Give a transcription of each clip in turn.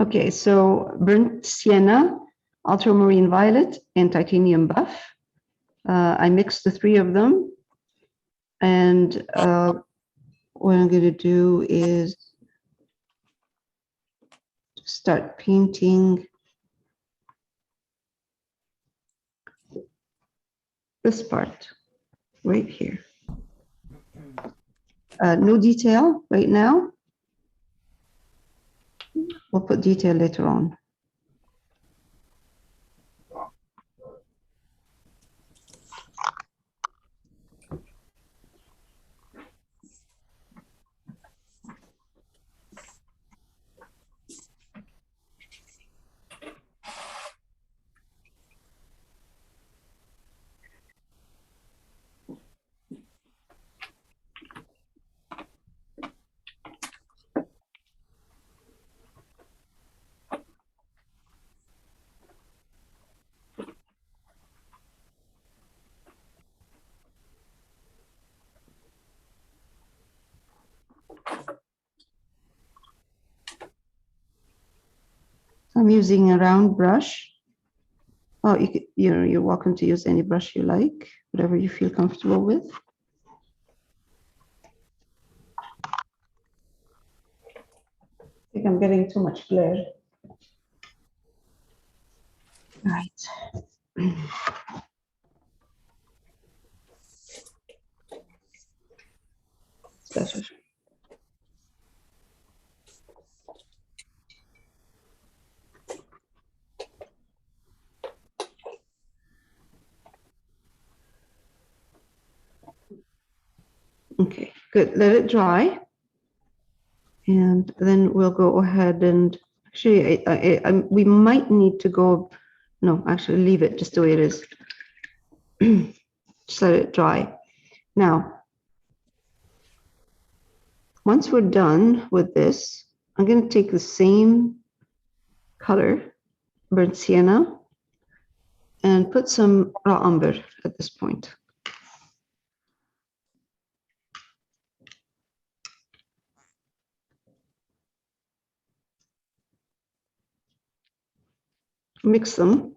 Okay, so burnt sienna, ultramarine violet, and titanium buff. I mixed the three of them. And what I'm going to do is start painting this part right here. No detail right now. We'll put detail later on. I'm using a round brush. Oh, you're welcome to use any brush you like, whatever you feel comfortable with. I think I'm getting too much glare. All right. It's better. Okay, good. Let it dry. And then we'll go ahead and actually, we might need to go, no, actually leave it just the way it is. Just let it dry. Now, once we're done with this, I'm going to take the same color, burnt sienna, and put some raw umber at this point. Mix them.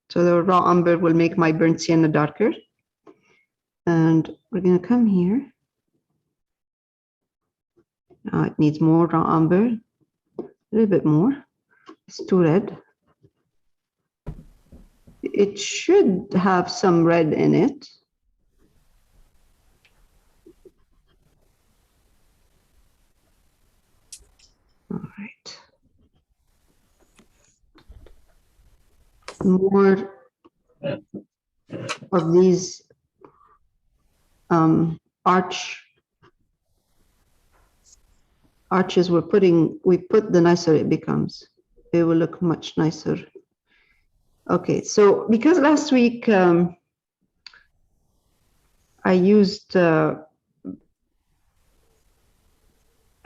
So the raw umber will make my burnt sienna darker. And we're going to come here. Now it needs more raw umber, a little bit more. It's too red. It should have some red in it. All right. More of these arches we put, the nicer it becomes. It will look much nicer. Okay, so because last week I used, I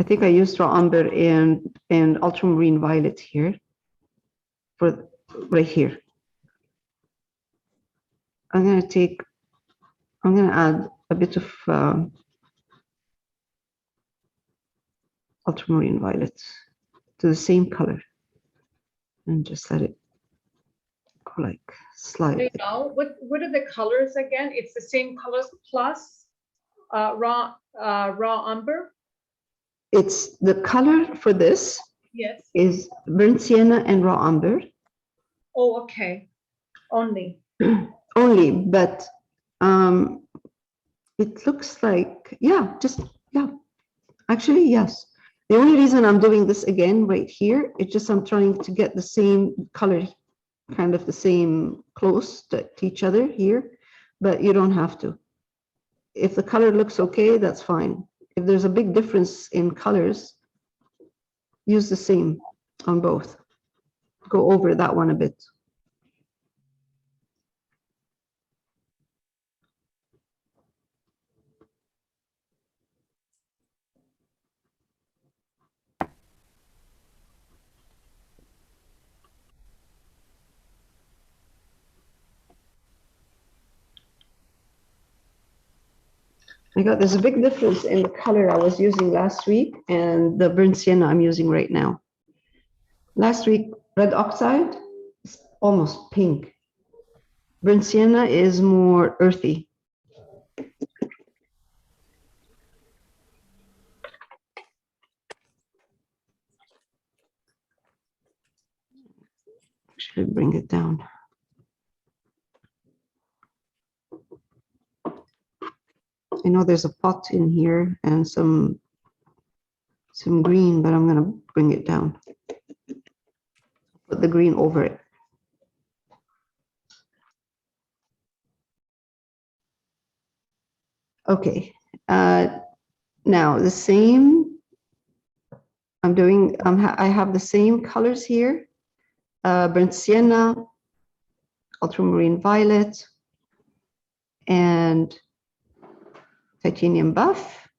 think I used raw umber and ultramarine violet here, for right here. I'm going to add a bit of ultramarine violet to the same color and just let it go like slide. What are the colors again? It's the same colors plus raw umber. It's the color for this. Yes. Is burnt sienna and raw umber. Oh, okay. Only. Only, but it looks like, yeah, actually, yes. The only reason I'm doing this again right here, it's just I'm trying to get the same color, kind of the same close to each other here, but you don't have to. If the color looks okay, that's fine. If there's a big difference in colors, use the same on both. Go over that one a bit. There's a big difference in the color I was using last week and the burnt sienna I'm using right now. Last week, red oxide is almost pink. Burnt sienna is more earthy. Should bring it down. I know there's a pot in here and some green, but I'm gonna bring it down. Put the green over it. Okay, now the same, I have the same colors here, burnt sienna, ultramarine violet, and titanium buff.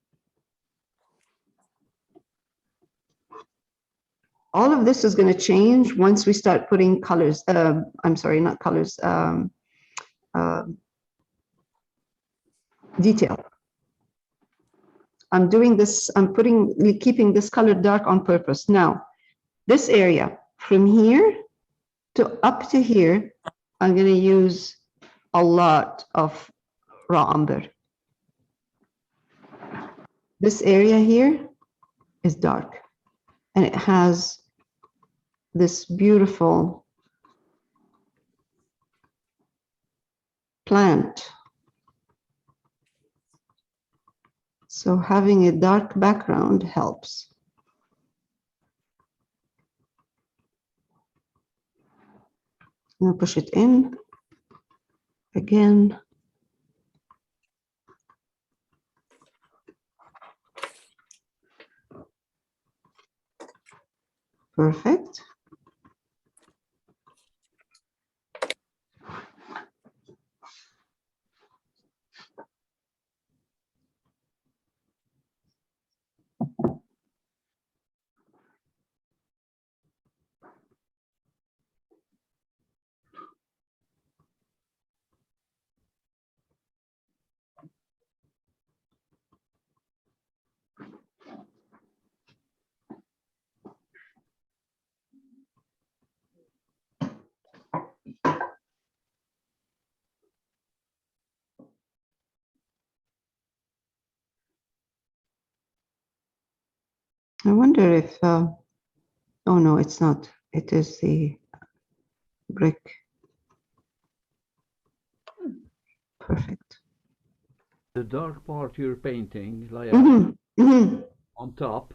All of this is going to change once we start putting colors. I'm sorry, not colors, detail. I'm doing this, keeping this color dark on purpose. Now, this area from here to up to here, I'm going to use a lot of raw umber. This area here is dark and it has this beautiful plant. So having a dark background helps. I'm going to push it in again. Perfect. I wonder if, oh no, it's not. It is the brick. Perfect. The dark part you're painting, like on top,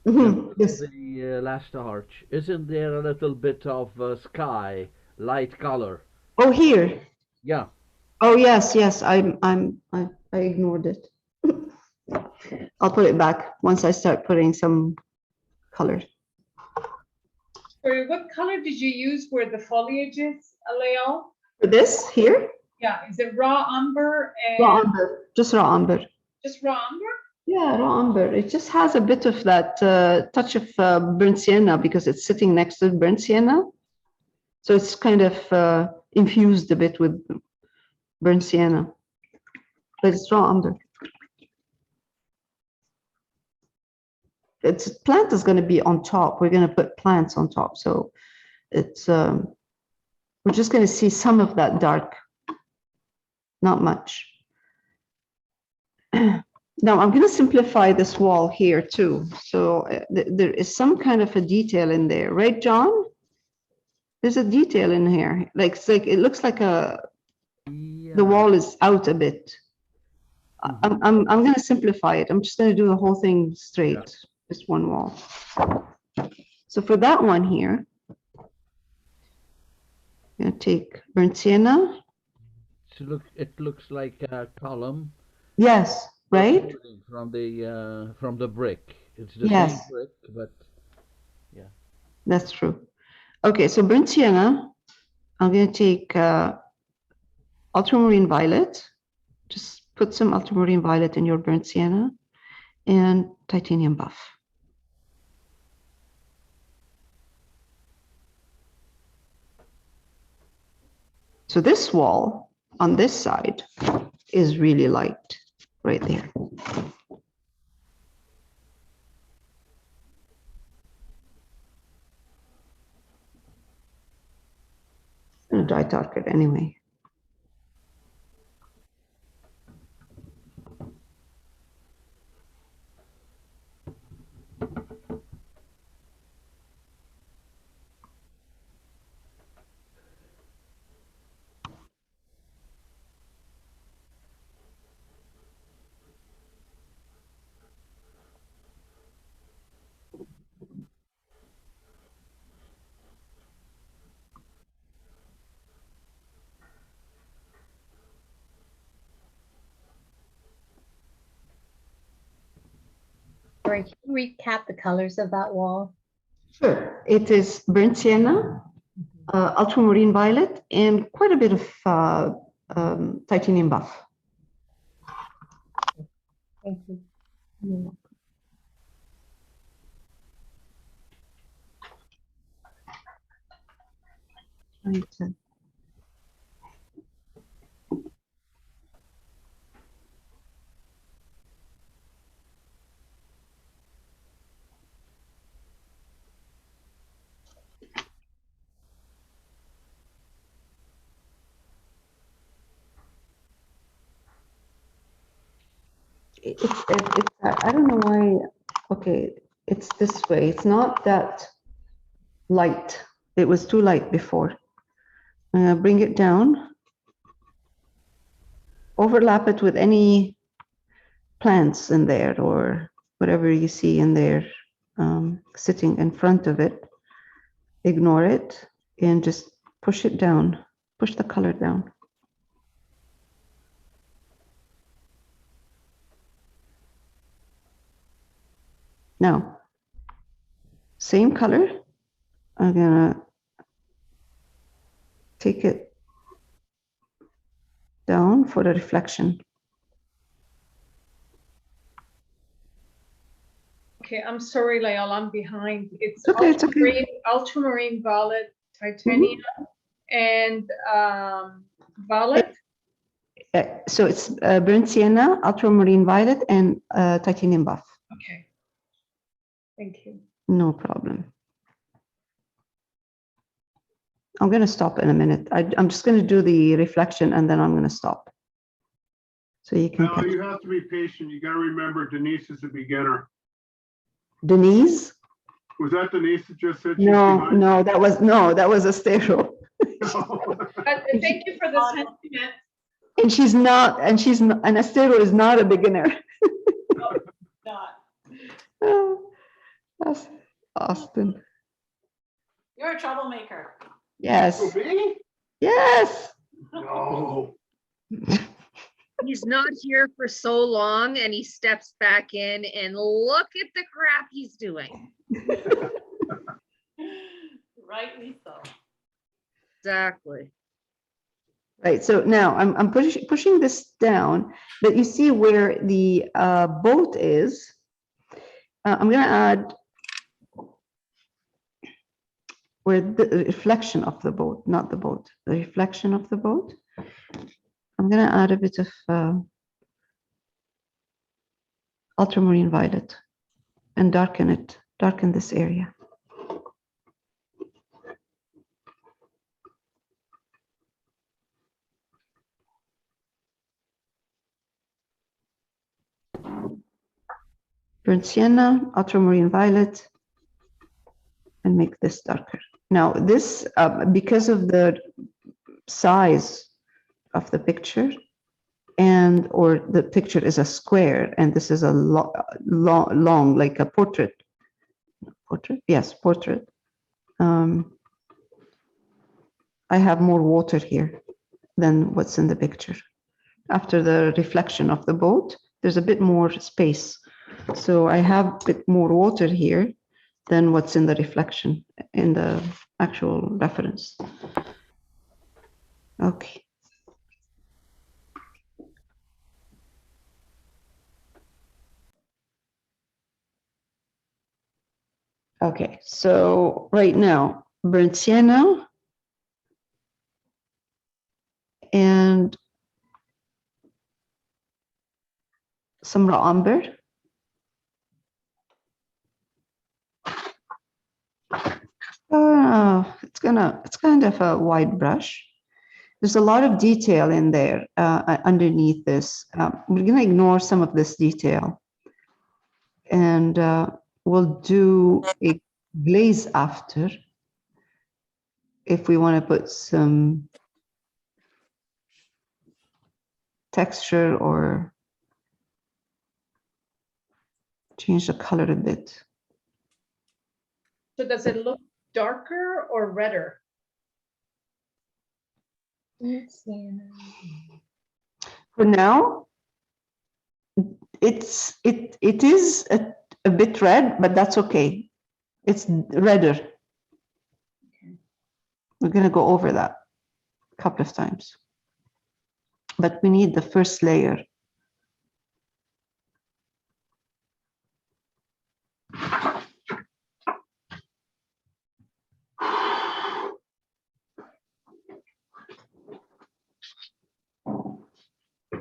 Yes. the last arch, isn't there a little bit of sky, light color? Oh, here. Yeah. Oh, yes, yes. I ignored it. I'll put it back once I start putting some color. Sorry, what color did you use for the foliages, Leo? For this here? Yeah, is it raw umber and Raw umber. Just raw umber. just raw umber? Yeah, raw umber. It just has a bit of that touch of burnt sienna because it's sitting next to burnt sienna. So it's kind of infused a bit with burnt sienna. But it's raw umber. Its plant is going to be on top. We're going to put plants on top. So it's, we're just going to see some of that dark, not much. Now I'm going to simplify this wall here too. So there is some kind of a detail in there, right, John? There's a detail in here. It looks like the wall is out a bit. I'm going to simplify it. I'm just going to do the whole thing straight, just one wall. So for that one here, I'm going to take burnt sienna. It looks like a column. Yes, right? From the brick. It's the Yes. same brick, but yeah. That's true. Okay, so burnt sienna, I'm going to take ultramarine violet. Just put some ultramarine violet in your burnt sienna and titanium buff. So this wall on this side is really light. right there. I'm gonna dry dark it anyway. Sorry, can you recap the colors of that wall? Sure. It is burnt sienna, ultramarine violet, and quite a bit of titanium buff. Thank you. Trying to- I don't know why. Okay, it's this way. It's not that light. It was too light before. Bring it down. Overlap it with any plants in there or whatever you see in there sitting in front of it. Ignore it and just push it down. Push the color down. Now, same color. I'm gonna take it down for the reflection. Okay, I'm sorry, Layal, I'm behind. It's Okay, it's okay. ultramarine violet, titanium, and violet. So it's burnt sienna, ultramarine violet, and titanium buff. Okay. Thank you. No problem. I'm going to stop in a minute. I'm just going to do the reflection and then I'm going to stop. So you can. Well, you have to be patient. You got to remember Denise is a beginner. Denise? Was that Denise that just said? she's No, behind? no, that was a stereo. Thank you for the sentiment. And she's not, and Estero is not a beginner. Not. Oh, that's Austin. You're a troublemaker. Yes, Oh, me? yes. No. He's not here for so long and he steps back in and look at the crap he's doing. Rightly so. Exactly. Right, so now I'm pushing this down, but you see where the boat is. I'm going to add where the reflection of the boat, not the boat, the reflection of the boat. I'm going to add a bit of ultramarine violet and darken it, darken this area. Burnt sienna, ultramarine violet, and make this darker. Now this, because of the size of the picture, and or the picture is a square, and this is a long, like a portrait. Portrait, yes, portrait. I have more water here than what's in the picture. After the reflection of the boat, there's a bit more space. So I have a bit more water here than what's in the reflection in the actual reference. Okay. Okay, so right now, burnt sienna and some raw umber. It's kind of a wide brush. There's a lot of detail in there underneath this. We're gonna ignore some of this detail, and we'll do a glaze after if we want to put some texture or change the color a bit. So does it look darker or redder? Sienna. For now, it is a bit red, but that's okay. It's redder. We're gonna go over that a couple of times. But we need the first layer.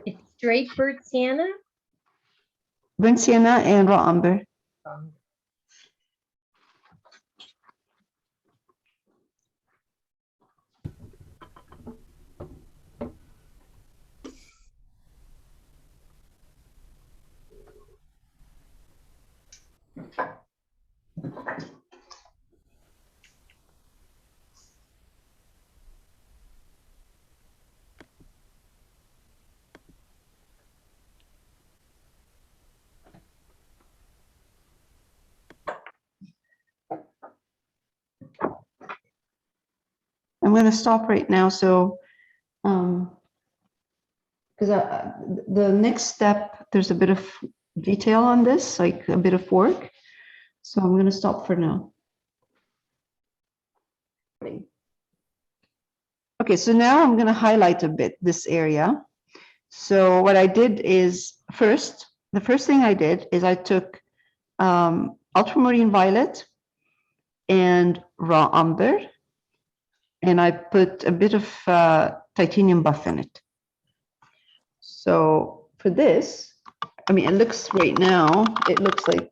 It's straight burnt sienna. Burnt sienna and raw umber. I'm going to stop right now. So, because the next step, there's a bit of detail on this, like a bit of work. So I'm going to stop for now. Okay, so now I'm going to highlight a bit this area. So what I did is the first thing I did is I took ultramarine violet and raw umber, and I put a bit of titanium buff in it. So for this, I mean, it looks right now, it looks like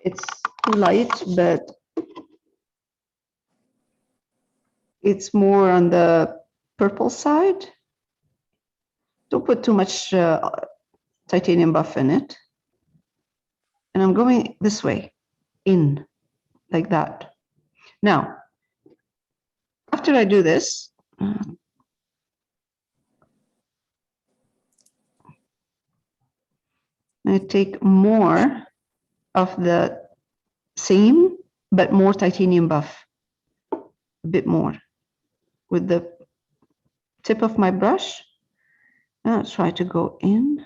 it's too light, but it's more on the purple side. Don't put too much titanium buff in it. And I'm going this way, in, like that. Now, after I do this, I take more of the same, but more titanium buff, a bit more, with the tip of my brush. I'll try to go in.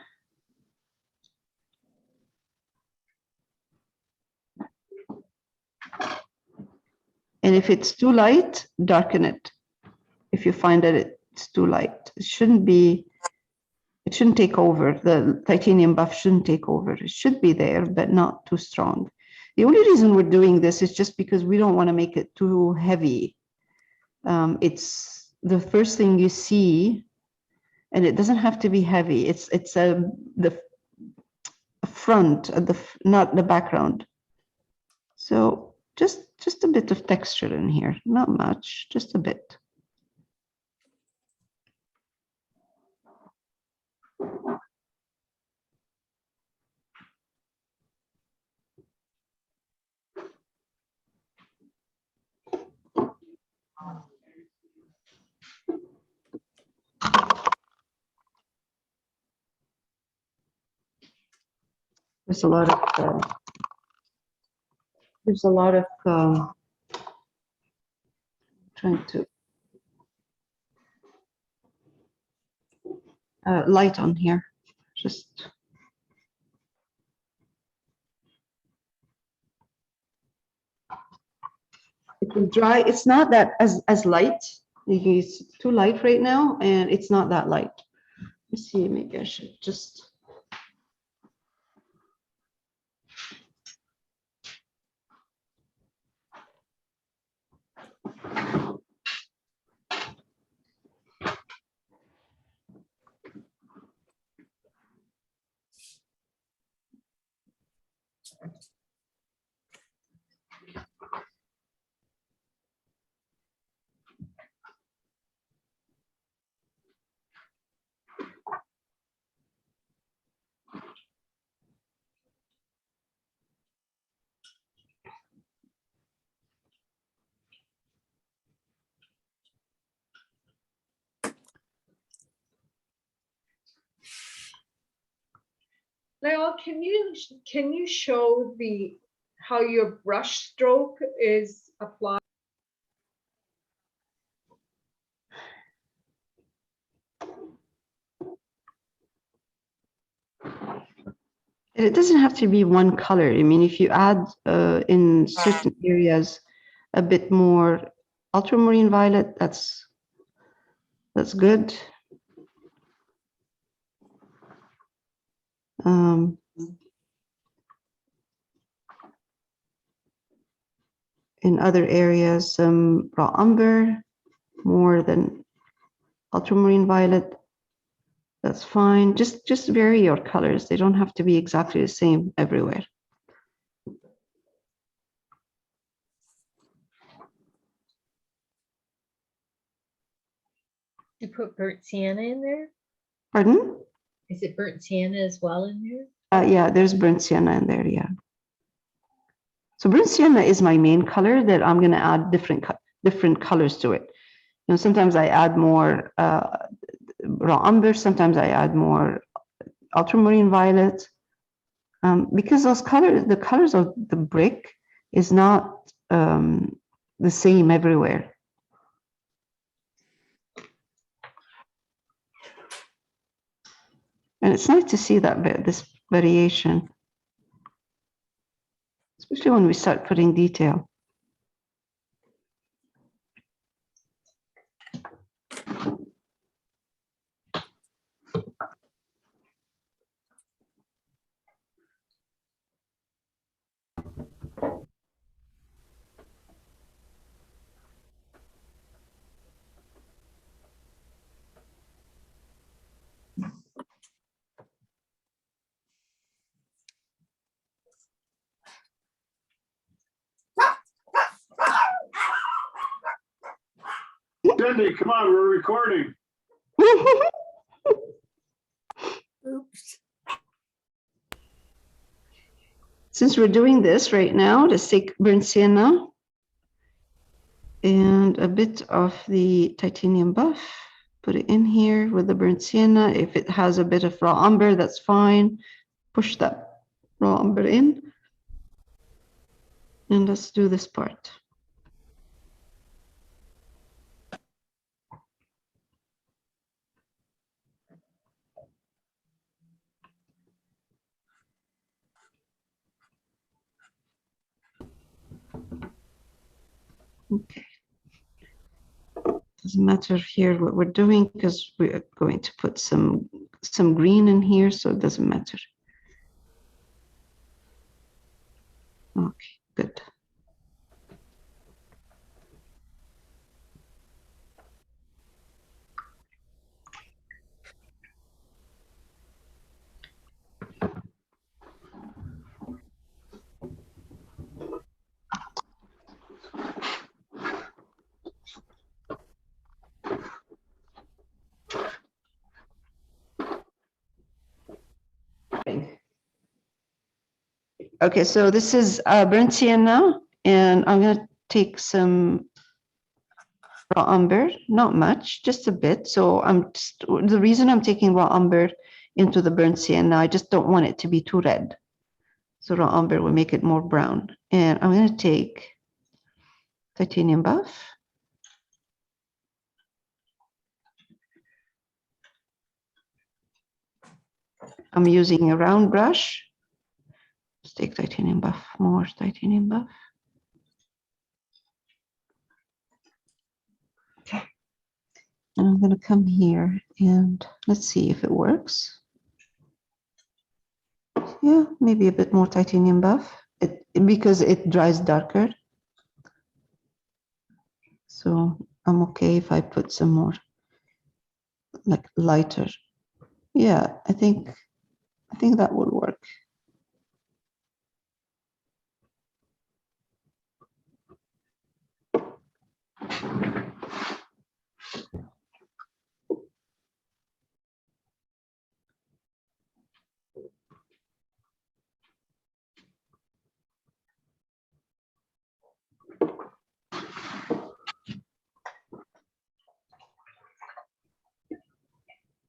And if it's too light, darken it. If you find that it's too light, it shouldn't take over. The titanium buff shouldn't take over. It should be there, but not too strong. The only reason we're doing this is just because we don't want to make it too heavy. It's the first thing you see, and it doesn't have to be heavy. It's the front, not the background. So just a bit of texture in here, not much, just a bit. There's a lot of trying to light on here. Just it will dry. It's not that as light. It's too light right now, and it's not that light. Let's see. Maybe I should just. Now, can you show the how your brush stroke is applied? It doesn't have to be one color. I mean, if you add in certain areas a bit more ultramarine violet, that's good. In other areas, some raw umber, more than ultramarine violet. That's fine. Just vary your colors. They don't have to be exactly the same everywhere. You put burnt sienna in there? Pardon? Is it burnt sienna as well in there? Yeah, there's burnt sienna in there, yeah. So burnt sienna is my main color that I'm gonna add different colors to it. You know, sometimes I add more raw umber, sometimes I add more ultramarine violet. Because those colors, the colors of the brick is not the same everywhere. And it's nice to see that this variation, especially when we start putting detail. Cindy, come on, we're recording. Oops. Since we're doing this right now, let's take burnt sienna and a bit of the titanium buff, put it in here with the burnt sienna. If it has a bit of raw umber, that's fine. Push that raw umber in. And let's do this part. Okay. Doesn't matter here what we're doing because we're going to put some green in here, so it doesn't matter. Okay, good. Okay, so this is burnt sienna, and I'm going to take some raw umber, not much, just a bit. So the reason I'm taking raw umber into the burnt sienna, I just don't want it to be too red. So raw umber will make it more brown. And I'm going to take titanium buff. I'm using a round brush. Let's take titanium buff, more titanium buff. Okay. And I'm going to come here and let's see if it works. Yeah, maybe a bit more titanium buff because it dries darker. So I'm okay if I put some more, like lighter. Yeah, I think that will work.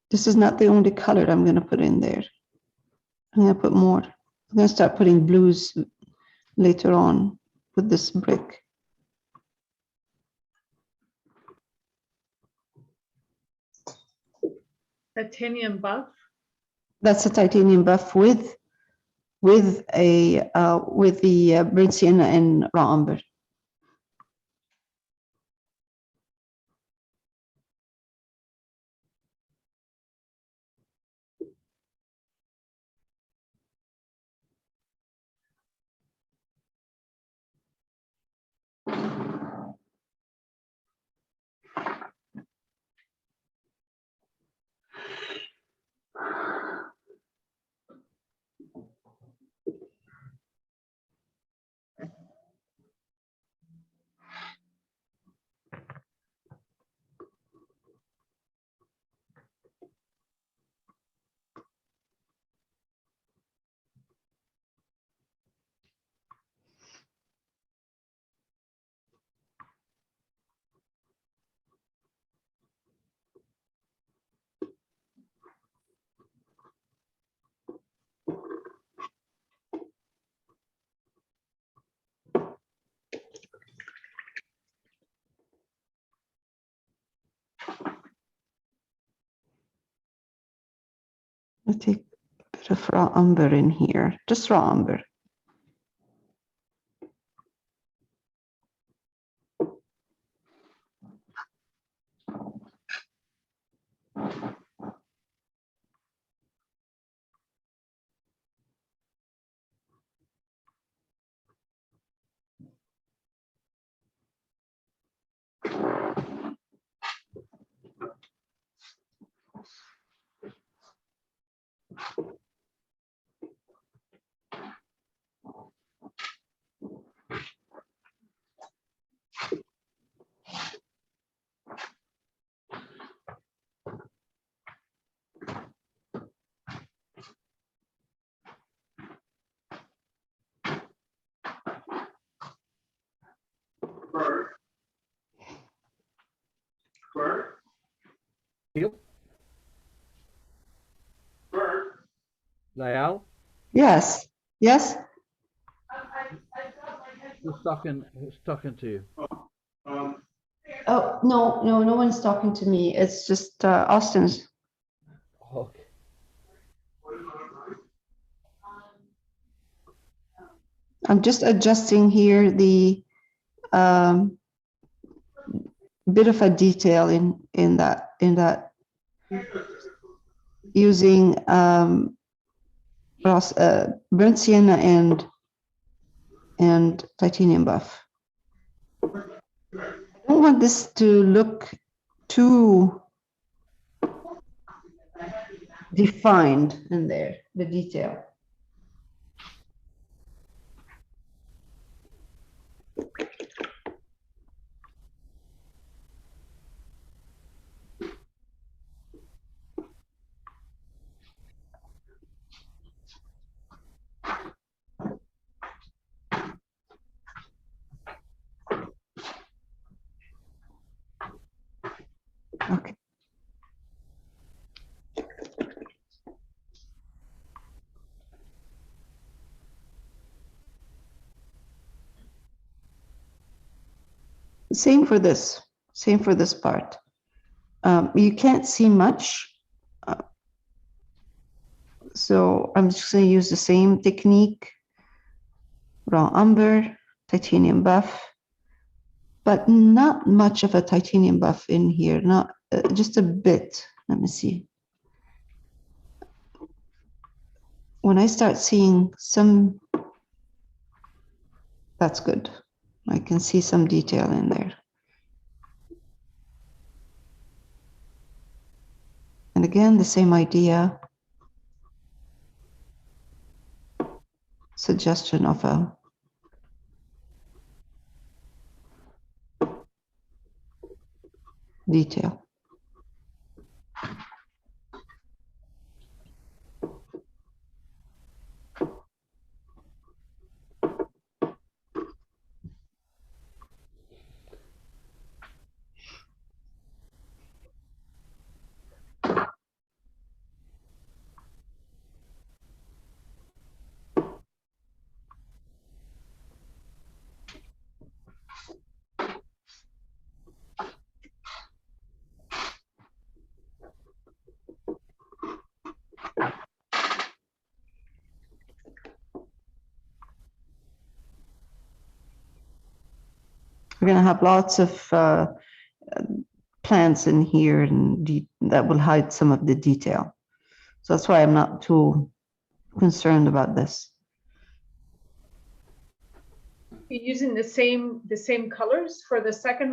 This is not the only color I'm going to put in there. I'm going to put more. I'm going to start putting blues later on with this brick. Titanium buff. That's a titanium buff with the burnt sienna and raw umber. I'll take a bit of raw umber in here, just raw umber. Bert. Bert. Yep. Bert. Lael, Yes, yes. who's talking to you? Um, Oh, no, no, no one's talking to me. It's just Austin's. Okay. I'm just adjusting here the bit of a detail in that using burnt sienna and titanium buff. I don't want this to look too defined in there, the detail. Okay. Same for this. Same for this part. You can't see much. So I'm just going to use the same technique. Raw umber, titanium buff, but not much of a titanium buff in here, not just a bit. Let me see. When I start seeing some, that's good. I can see some detail in there. And again, the same idea. Suggestion of a detail. We're going to have lots of plants in here and that will hide some of the detail. So that's why I'm not too concerned about this. You're using the same colors for the second